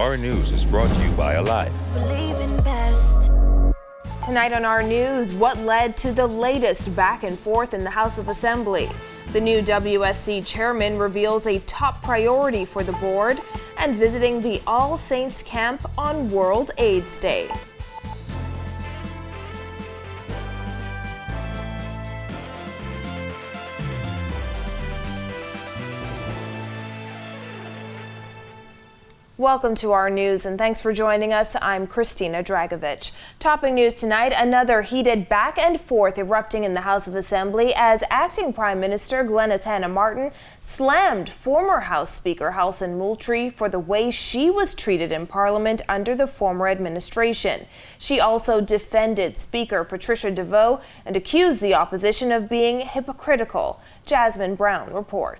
Our News is brought to you by Alive. Believe in best. Tonight on Our News, what led to the latest back and forth in the House of Assembly? The new WSC chairman reveals a top priority for the board, and visiting the All Saints camp on World AIDS Day. Welcome to Our News, and thanks for joining us. I'm Christina Dragovich. Topping news tonight, another heated back and forth erupting in the House of Assembly as Acting Prime Minister Glenys Hannah Martin slammed former House Speaker Halson Moultrie for the way she was treated in Parliament under the former administration. She also defended Speaker Patricia DeVoe and accused the opposition of being hypocritical. Jasmine Brown reports.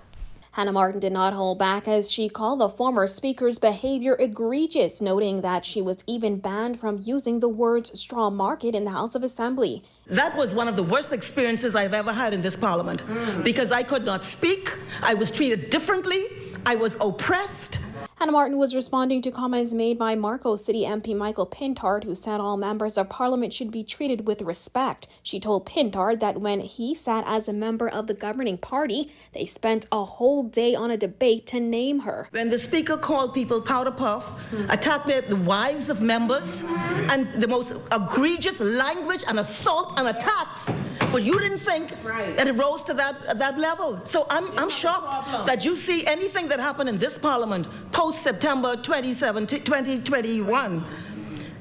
Hannah Martin did not hold back as she called the former speaker's behavior egregious, noting that she was even banned from using the words straw market in the House of Assembly. That was one of the worst experiences I've ever had in this parliament because I could not speak. I was treated differently. I was oppressed. Hannah Martin was responding to comments made by Marco City MP Michael Pintard, who said all members of Parliament should be treated with respect. She told Pintard that when he sat as a member of the governing party, they spent a whole day on a debate to name her. When the speaker called people powder puff, attacked the wives of members, and the most egregious language and assault and attacks, but you didn't think that it rose to that level. So I'm shocked that you see anything that happened in this parliament post-September 2021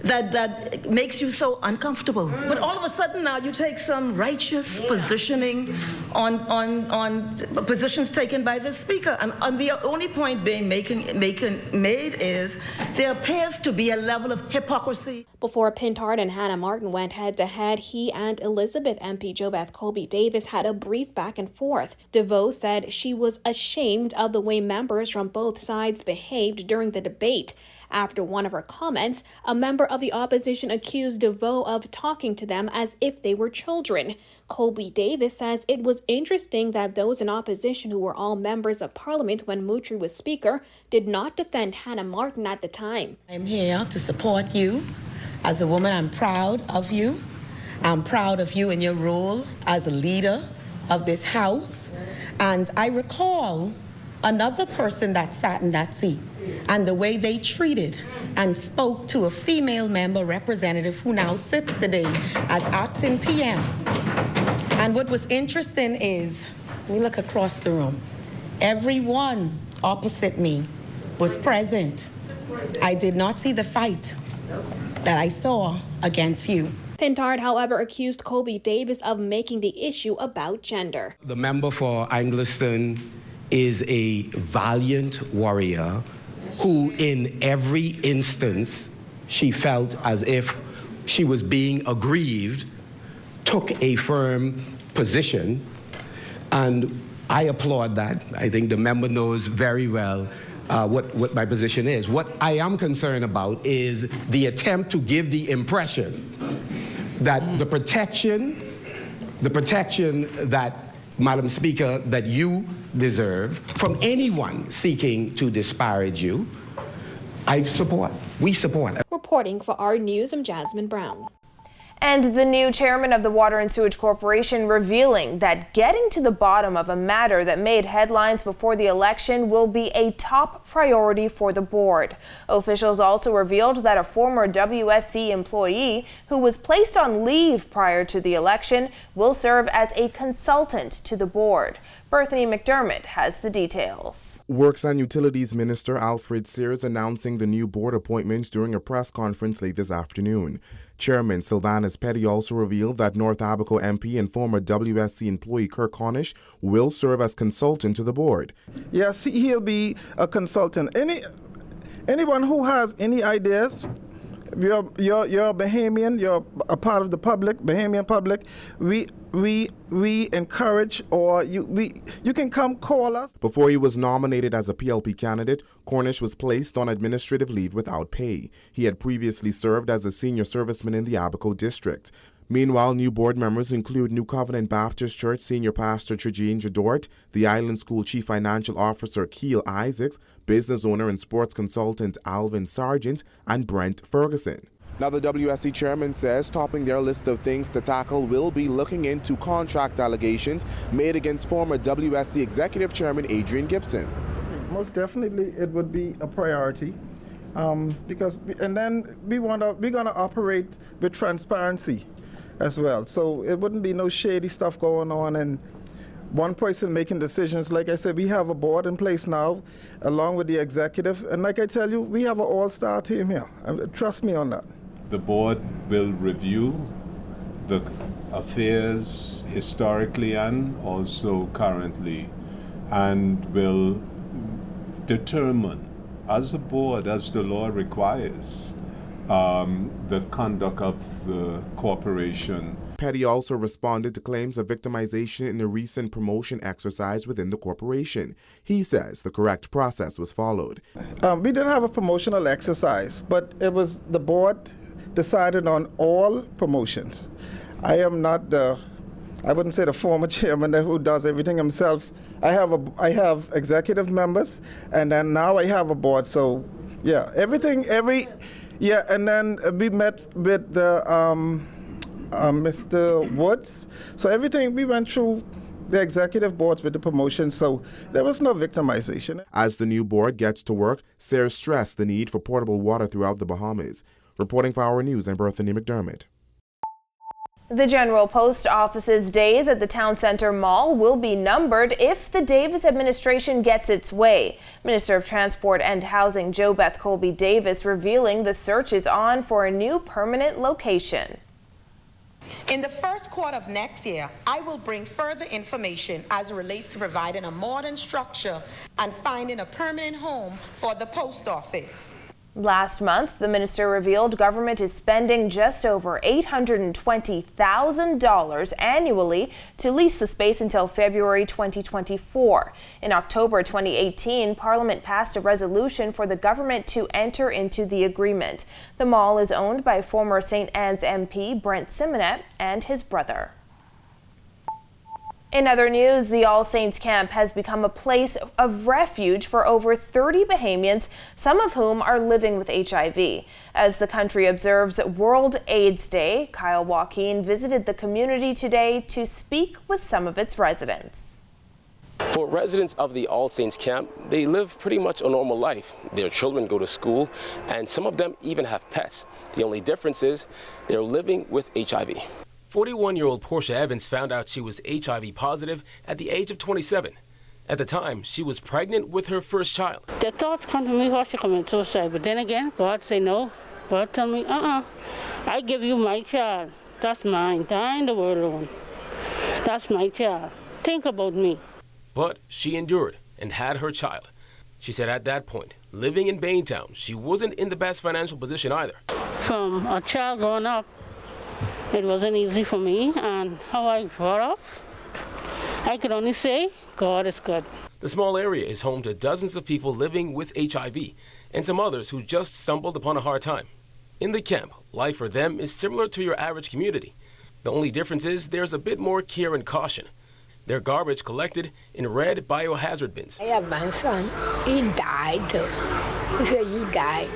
that makes you so uncomfortable. But all of a sudden now you take some righteous positioning on positions taken by the speaker. And the only point being made is there appears to be a level of hypocrisy. Before Pintard and Hannah Martin went head-to-head, he and Elizabeth MP JoBeth Colby Davis had a brief back and forth. DeVoe said she was ashamed of the way members from both sides behaved during the debate. After one of her comments, a member of the opposition accused DeVoe of talking to them as if they were children. Colby Davis says it was interesting that those in opposition who were all members of Parliament when Moultrie was Speaker did not defend Hannah Martin at the time. I'm here to support you. As a woman, I'm proud of you. I'm proud of you in your role as a leader of this House. And I recall another person that sat in that seat and the way they treated and spoke to a female member representative who now sits today as acting PM. And what was interesting is, we look across the room, everyone opposite me was present. I did not see the fight that I saw against you. Pintard, however, accused Colby Davis of making the issue about gender. The member for Angliston is a valiant warrior who in every instance she felt as if she was being aggrieved, took a firm position, and I applaud that. I think the member knows very well what my position is. What I am concerned about is the attempt to give the impression that the protection that, Madam Speaker, that you deserve from anyone seeking to disparage you, we support. Reporting for Our News, I'm Jasmine Brown. And the new chairman of the Water and Sewage Corporation revealing that getting to the bottom of a matter that made headlines before the election will be a top priority for the board. Officials also revealed that a former WSC employee who was placed on leave prior to the election will serve as a consultant to the board. Berthany McDermott has the details. Works and Utilities Minister Alfred Sears announcing the new board appointments during a press conference late this afternoon. Chairman Sylvanus Petty also revealed that North Abaco MP and former WSC employee Kirk Cornish will serve as consultant to the board. Yes, he'll be a consultant. Anyone who has any ideas, you're a Bahamian, you're a part of the public, Bahamian public, we encourage, or you can come call us. Before he was nominated as a PLP candidate, Cornish was placed on administrative leave without pay. He had previously served as a senior serviceman in the Abaco district. Meanwhile, new board members include New Covenant Baptist Church Senior Pastor Trajane Jadort, the Island School Chief Financial Officer Keel Isaacs, business owner and sports consultant Alvin Sargent, and Brent Ferguson. Now, the WSC chairman says topping their list of things to tackle will be looking into contract allegations made against former WSC executive chairman Adrian Gibson. Most definitely, it would be a priority. Because we're gonna operate with transparency as well. So it wouldn't be no shady stuff going on and one person making decisions. Like I said, we have a board in place now, along with the executive. And like I tell you, we have an all-star team here. Trust me on that. The board will review the affairs historically and also currently, and will determine, as a board, as the law requires, the conduct of the corporation. Petty also responded to claims of victimization in a recent promotion exercise within the corporation. He says the correct process was followed. We didn't have a promotional exercise, but it was the board decided on all promotions. I am not I wouldn't say the former chairman who does everything himself. I have executive members, and then now I have a board. So, yeah, and then we met with the Mr. Woods. So everything, we went through the executive boards with the promotion, so there was no victimization. As the new board gets to work, Sayers stressed the need for portable water throughout the Bahamas. Reporting for Our News, I'm Berthany McDermott. The General Post Office's days at the Town Center Mall will be numbered if the Davis administration gets its way. Minister of Transport and Housing JoBeth Colby Davis revealing the search is on for a new permanent location. In the first quarter of next year, I will bring further information as it relates to providing a modern structure and finding a permanent home for the post office. Last month, the minister revealed government is spending just over $820,000 annually to lease the space until February 2024. In October 2018, Parliament passed a resolution for the government to enter into the agreement. The mall is owned by former St. Anne's MP Brent Simonet and his brother. In other news, the All Saints Camp has become a place of refuge for over 30 Bahamians, some of whom are living with HIV. As the country observes World AIDS Day, Kyle Joaquin visited the community today to speak with some of its residents. For residents of the All Saints Camp, they live pretty much a normal life. Their children go to school, and some of them even have pets. The only difference is they're living with HIV. 41-year-old Portia Evans found out she was HIV positive at the age of 27. At the time, she was pregnant with her first child. The thoughts come to me, how she commit suicide, but then again, God say no. God tell me, I give you my child. That's mine. Die in the world alone. That's my child. Think about me. But she endured and had her child. She said at that point, living in Baintown, she wasn't in the best financial position either. From a child growing up, it wasn't easy for me, and how I brought up, I can only say God is good. The small area is home to dozens of people living with HIV and some others who just stumbled upon a hard time. In the camp, life for them is similar to your average community. The only difference is there's a bit more care and caution. Their garbage collected in red biohazard bins. I have my son. He died. He said he died.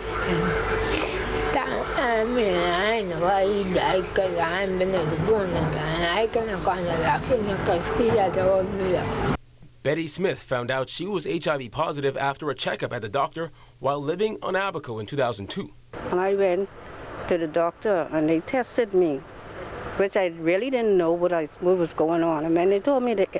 I mean, I know why he died because I'm the one and I cannot go to the funeral because he had old me. Betty Smith found out she was HIV positive after a checkup at the doctor while living on Abaco in 2002. And I went to the doctor and they tested me, which I really didn't know what was going on. And when they told me that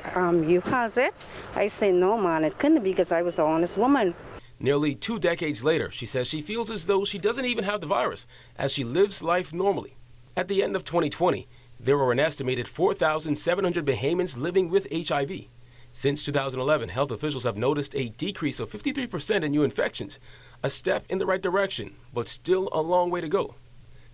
you has it, I said, no, man, it couldn't be because I was an honest woman. Nearly 2 decades later, she says she feels as though she doesn't even have the virus as she lives life normally. At the end of 2020, there were an estimated 4,700 Bahamians living with HIV. Since 2011, health officials have noticed a decrease of 53% in new infections, a step in the right direction, but still a long way to go.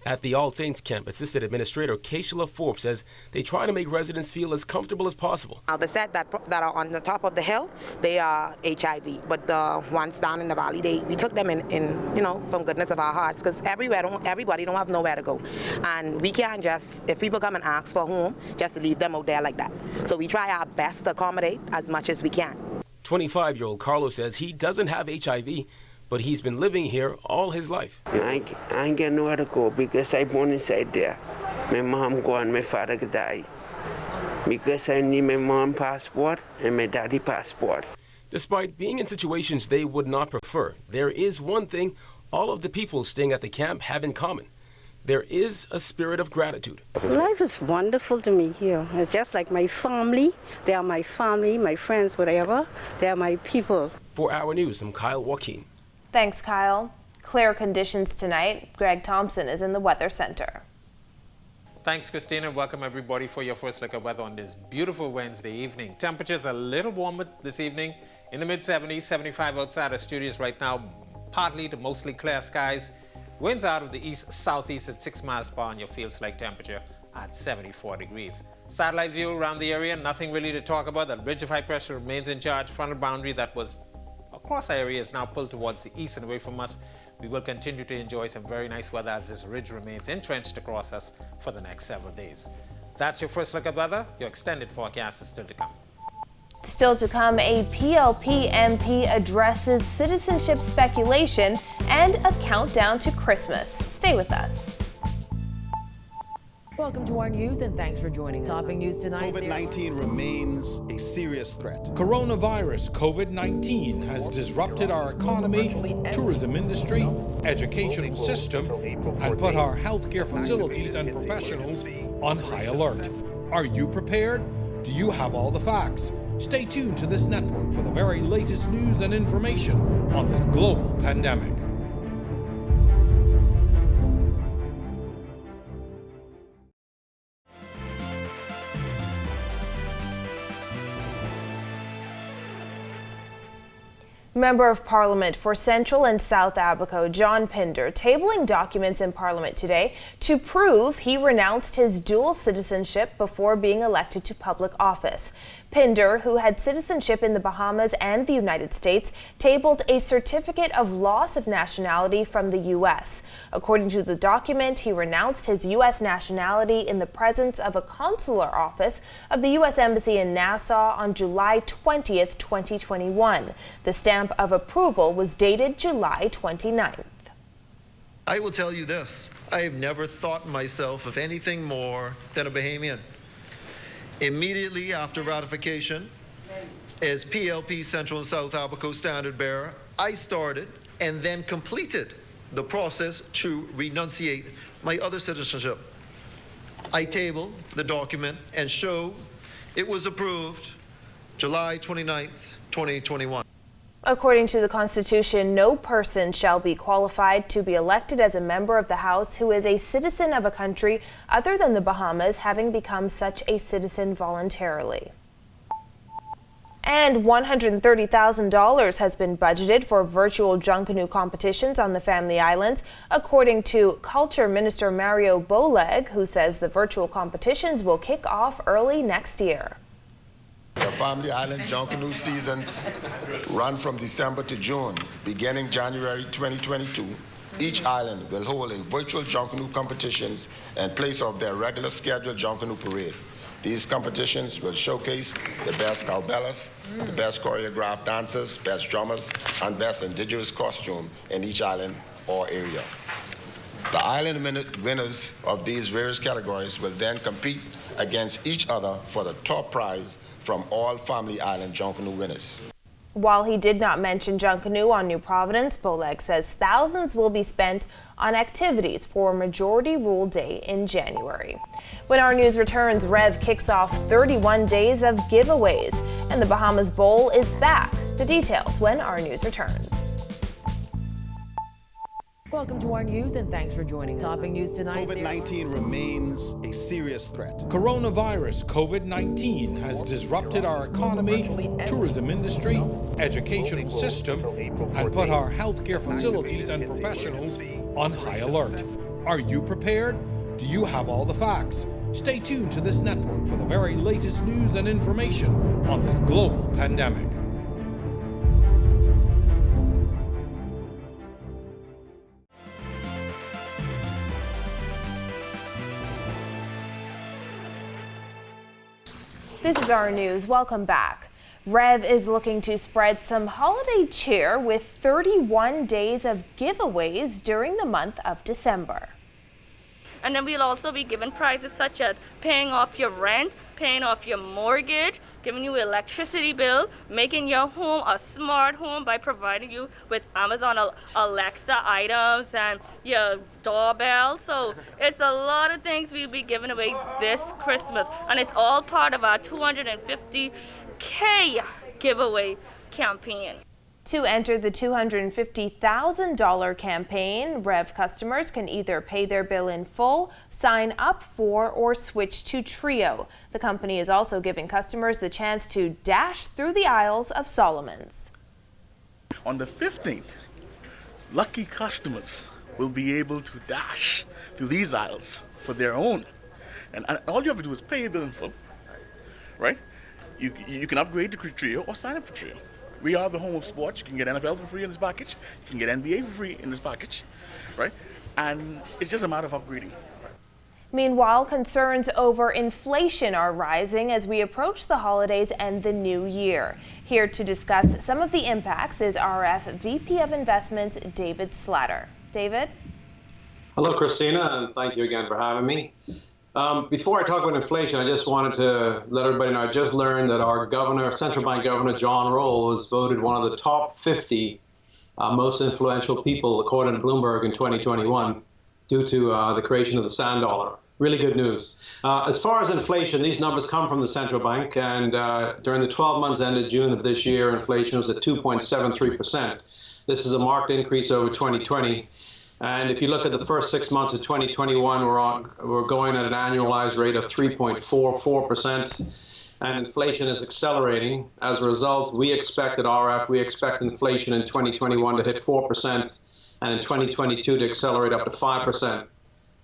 At the All Saints Camp, Assistant Administrator Keishla Forbes says they try to make residents feel as comfortable as possible. Now, the set that are on the top of the hill, they are HIV, but the ones down in the valley, we took them in from goodness of our hearts, because everybody don't have nowhere to go, and we can't just, if people come and ask for home, just to leave them out there like that. So we try our best to accommodate as much as we can. 25-year-old Carlos says he doesn't have HIV, but he's been living here all his life. I ain't got nowhere to go because I born inside there. My mom gone, my father died. Because I need my mom passport and my daddy passport. Despite being in situations they would not prefer, there is one thing all of the people staying at the camp have in common. There is a spirit of gratitude. Life is wonderful to me here. It's just like my family. They are my family, my friends, whatever. They are my people. For Our News, I'm Kyle Joaquin. Thanks, Kyle. Clear conditions tonight. Greg Thompson is in the Weather Center. Thanks, Christina. Welcome, everybody, for your first look at weather on this beautiful Wednesday evening. Temperatures a little warmer this evening, in the mid-70s, 75 outside our studios right now. Partly to mostly clear skies. Winds out of the east-southeast at 6 miles per hour, and your feels-like temperature at 74 degrees. Satellite view around the area, nothing really to talk about. That ridge of high pressure remains in charge. Frontal boundary that was across our area is now pulled towards the east and away from us. We will continue to enjoy some very nice weather as this ridge remains entrenched across us for the next several days. That's your first look at weather. Your extended forecast is still to come. Still to come, a PLP MP addresses citizenship speculation and a countdown to Christmas. Stay with us. Welcome to our news and thanks for joining us. Topping news tonight. COVID-19 remains a serious threat. Coronavirus COVID-19 has disrupted our economy, tourism industry, educational system, and put our healthcare facilities and professionals on high alert. Are you prepared? Do you have all the facts? Stay tuned to this network for the very latest news and information on this global pandemic. Member of Parliament for Central and South Abaco, John Pinder, tabling documents in Parliament today to prove he renounced his dual citizenship before being elected to public office. Pinder, who had citizenship in the Bahamas and the United States, tabled a certificate of loss of nationality from the U.S. According to the document, he renounced his U.S. nationality in the presence of a consular office of the U.S. Embassy in Nassau on July 20th, 2021. The stamp of approval was dated July 29th. I will tell you this, I have never thought myself of anything more than a Bahamian. Immediately after ratification, as PLP Central and South Abaco standard bearer, I started and then completed the process to renunciate my other citizenship. I tabled the document and show it was approved July 29th, 2021. According to the Constitution, no person shall be qualified to be elected as a member of the House who is a citizen of a country other than the Bahamas, having become such a citizen voluntarily. And $130,000 has been budgeted for virtual junkanoo competitions on the Family Islands, according to Culture Minister Mario Boleg, who says the virtual competitions will kick off early next year. The Family Island junkanoo seasons run from December to June. Beginning January 2022, each island will hold a virtual junkanoo competitions in place of their regular scheduled junkanoo parade. These competitions will showcase the best cowbellas, the best choreographed dancers, best drummers, and best indigenous costume in each island or area. The island winners of these various categories will then compete against each other for the top prize from all Family Island junkanoo winners. While he did not mention junkanoo on New Providence, Boleg says thousands will be spent on activities for Majority Rule Day in January. When our news returns, Rev kicks off 31 days of giveaways, and the Bahamas Bowl is back. The details when our news returns. Welcome to our news and thanks for joining us. Topping news tonight. COVID-19 remains a serious threat. Coronavirus COVID-19 has disrupted our economy, tourism industry, educational system, and put our healthcare facilities and professionals on high alert. Are you prepared? Do you have all the facts? Stay tuned to this network for the very latest news and information on this global pandemic. This is our news. Welcome back. Rev is looking to spread some holiday cheer with 31 days of giveaways during the month of December. And then we'll also be giving prizes such as paying off your rent, paying off your mortgage, giving you an electricity bill, making your home a smart home by providing you with Amazon Alexa items and your doorbell. So it's a lot of things we'll be giving away this Christmas. And it's all part of our $250K giveaway campaign. To enter the $250,000 campaign, Rev customers can either pay their bill in full, sign up for, or switch to Trio. The company is also giving customers the chance to dash through the aisles of Solomon's. On the 15th, lucky customers will be able to dash through these aisles for their own. And all you have to do is pay your bill in full, right? You can upgrade to Trio or sign up for Trio. We are the home of sports. You can get NFL for free in this package. You can get NBA for free in this package, right? And it's just a matter of upgrading. Meanwhile, concerns over inflation are rising as we approach the holidays and the new year. Here to discuss some of the impacts is RF VP of Investments, David Slatter. David? Hello, Christina, and thank you again for having me. Before I talk about inflation, I just wanted to let everybody know I just learned that our governor, central bank governor, John Roll, was voted one of the top 50 most influential people, according to Bloomberg, in 2021 due to the creation of the sand dollar. Really good news. As far as inflation, these numbers come from the central bank, and during the 12 months ended June of this year, inflation was at 2.73%. This is a marked increase over 2020. And if you look at the first 6 months of 2021, we're going at an annualized rate of 3.44%, and inflation is accelerating. As a result, we expect inflation in 2021 to hit 4%, and in 2022 to accelerate up to 5%.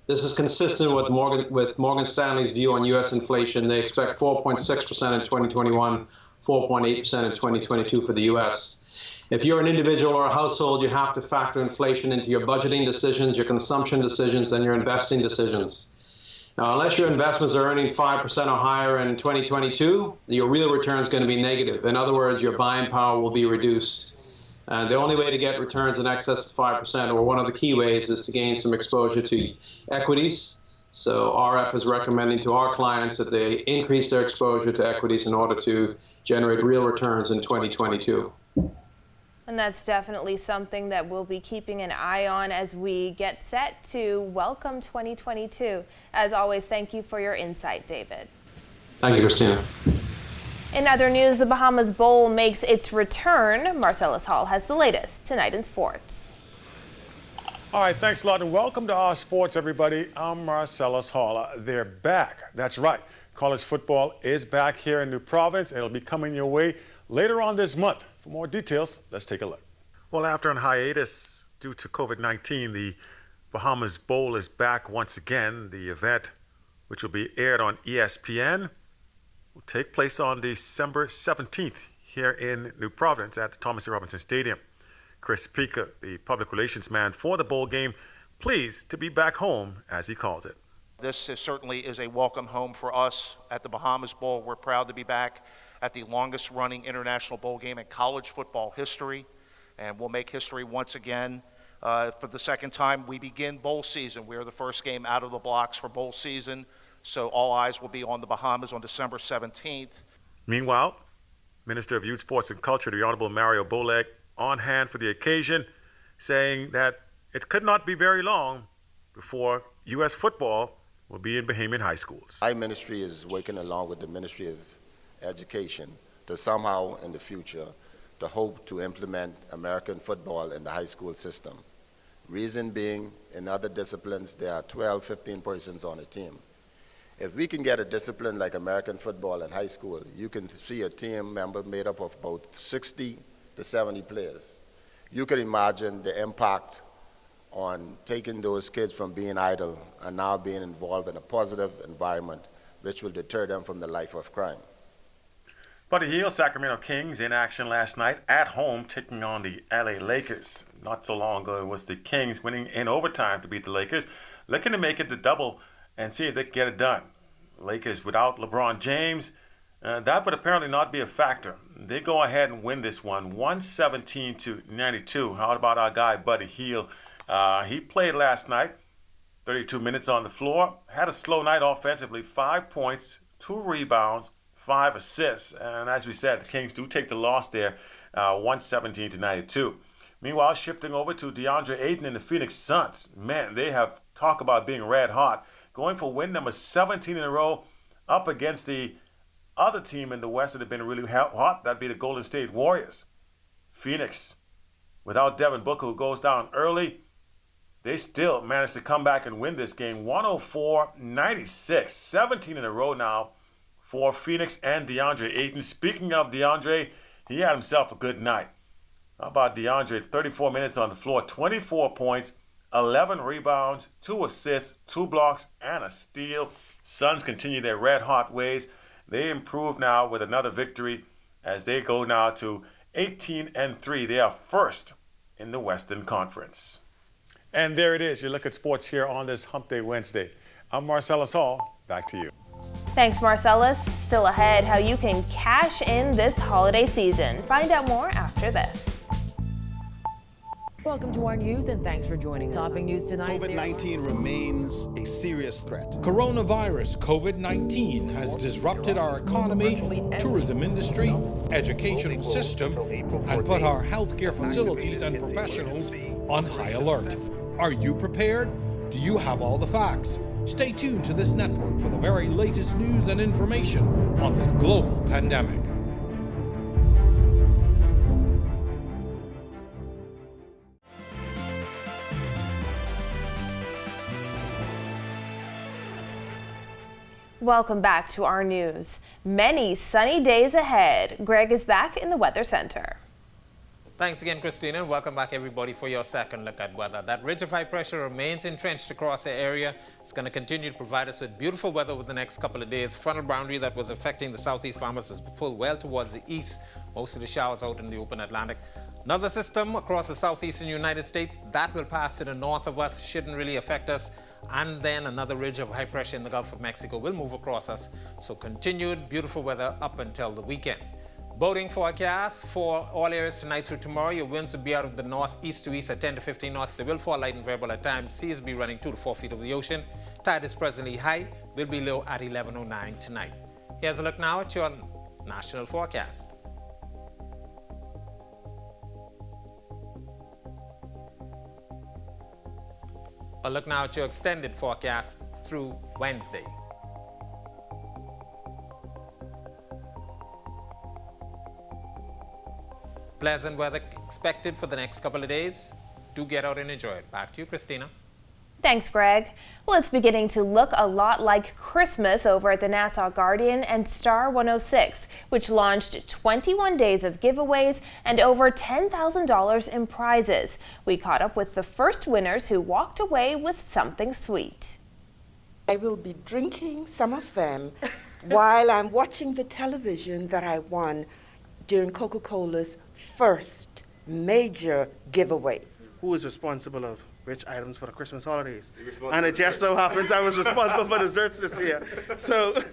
This is consistent with Morgan Stanley's view on U.S. inflation. They expect 4.6% in 2021, 4.8% in 2022 for the U.S. If you're an individual or a household, you have to factor inflation into your budgeting decisions, your consumption decisions, and your investing decisions. Now, unless your investments are earning 5% or higher in 2022, your real return is going to be negative. In other words, your buying power will be reduced. The only way to get returns in excess of 5%, or one of the key ways, is to gain some exposure to equities. So RF is recommending to our clients that they increase their exposure to equities in order to generate real returns in 2022. And that's definitely something that we'll be keeping an eye on as we get set to welcome 2022. As always, thank you for your insight, David. Thank you, Christina. In other news, the Bahamas Bowl makes its return. Marcellus Hall has the latest tonight in sports. All right, thanks a lot and welcome to our sports, everybody. I'm Marcellus Hall. They're back. That's right. College football is back here in New Providence. It'll be coming your way later on this month. For more details, let's take a look. Well, after on hiatus due to COVID-19, the Bahamas Bowl is back once again. The event, which will be aired on ESPN, will take place on December 17th here in New Providence at the Thomas A. Robinson Stadium. Chris Pica, the public relations man for the bowl game, pleased to be back home, as he calls it. This certainly is a welcome home for us at the Bahamas Bowl. We're proud to be back at the longest running international bowl game in college football history, and we'll make history once again. For the second time, we begin bowl season. We are the first game out of the blocks for bowl season, so all eyes will be on the Bahamas on December 17th. Meanwhile, Minister of Youth, Sports and Culture, the Honorable Mario Boleg, on hand for the occasion, saying that it could not be very long before U.S. football will be in Bahamian high schools. My ministry is working along with the Ministry of Education to somehow in the future to hope to implement American football in the high school system. Reason being, in other disciplines, there are 12, 15 persons on a team. If we can get a discipline like American football in high school, you can see a team member made up of about 60 to 70 players. You can imagine the impact on taking those kids from being idle and now being involved in a positive environment which will deter them from the life of crime. Buddy Hield, Sacramento Kings in action last night at home taking on the LA Lakers. Not so long ago, it was the Kings winning in overtime to beat the Lakers, looking to make it the double and see if they can get it done. Lakers without LeBron James, that would apparently not be a factor. They go ahead and win this one, 117-92. How about our guy, Buddy Hield? He played last night, 32 minutes on the floor, had a slow night offensively, 5 points, 2 rebounds, 5 assists. And as we said, the Kings do take the loss there, 117-92. Meanwhile, shifting over to DeAndre Ayton and the Phoenix Suns. Man, they have talk about being red hot. Going for win number 17 in a row up against the other team in the West that have been really hot. That'd be the Golden State Warriors. Phoenix, without Devin Booker, who goes down early, they still managed to come back and win this game 104-96. 17 in a row now for Phoenix and DeAndre Ayton. Speaking of DeAndre, he had himself a good night. How about DeAndre? 34 minutes on the floor, 24 points, 11 rebounds, 2 assists, 2 blocks, and a steal. Suns continue their red-hot ways. They improve now with another victory as they go now to 18-3. They are first in the Western Conference. And there it is. You look at sports here on this Hump Day Wednesday. I'm Marcellus Hall. Back to you. Thanks, Marcellus. Still ahead, how you can cash in this holiday season. Find out more after this. Welcome to our news and thanks for joining us. Topping news tonight. COVID-19 remains a serious threat. Coronavirus COVID-19 has disrupted our economy, tourism industry, educational system, and put our healthcare facilities and professionals on high alert. Are you prepared? Do you have all the facts? Stay tuned to this network for the very latest news and information on this global pandemic. Welcome back to our news. Many sunny days ahead. Greg is back in the Weather Center. Thanks again, Christina. Welcome back, everybody, for your second look at weather. That ridge of high pressure remains entrenched across the area. It's going to continue to provide us with beautiful weather over the next couple of days. Frontal boundary that was affecting the southeast Bahamas is pulled well towards the east. Most of the showers out in the open Atlantic. Another system across the southeastern United States that will pass to the north of us, shouldn't really affect us. And then another ridge of high pressure in the Gulf of Mexico will move across us. So continued beautiful weather up until the weekend. Boating forecast for all areas tonight through tomorrow. Your winds will be out of the northeast to east at 10 to 15 knots. They will fall light and variable at times. Seas will be running 2 to 4 feet over the ocean. Tide is presently high. Will be low at 11:09 tonight. Here's a look now at your national forecast. A look now at your extended forecast through Wednesday. Pleasant weather expected for the next couple of days. Do get out and enjoy it. Back to you, Christina. Thanks, Greg. Well, it's beginning to look a lot like Christmas over at the Nassau Guardian and Star 106, which launched 21 days of giveaways and over $10,000 in prizes. We caught up with the first winners who walked away with something sweet. I will be drinking some of them while I'm watching the television that I won during Coca-Cola's first major giveaway. Who is responsible of rich items for the Christmas holidays? And it just so happens I was responsible for desserts this year. So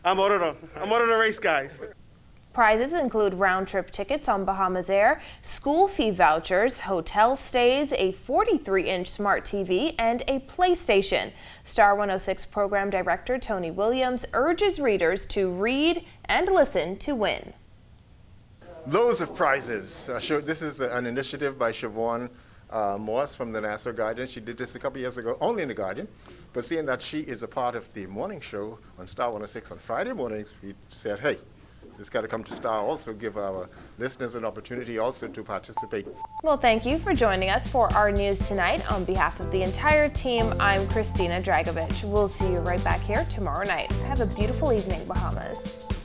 I'm out of the race, guys. Prizes include round-trip tickets on Bahamas Air, school fee vouchers, hotel stays, a 43-inch smart TV, and a PlayStation. Star 106 program director Tony Williams urges readers to read and listen to win. Loads of prizes. This is an initiative by Siobhan Morse from the Nassau Guardian. She did this a couple years ago, only in the Guardian. But seeing that she is a part of the morning show on Star 106 on Friday mornings, we said, hey, this got to come to Star also, give our listeners an opportunity also to participate. Well, thank you for joining us for our news tonight. On behalf of the entire team, I'm Christina Dragovich. We'll see you right back here tomorrow night. Have a beautiful evening, Bahamas.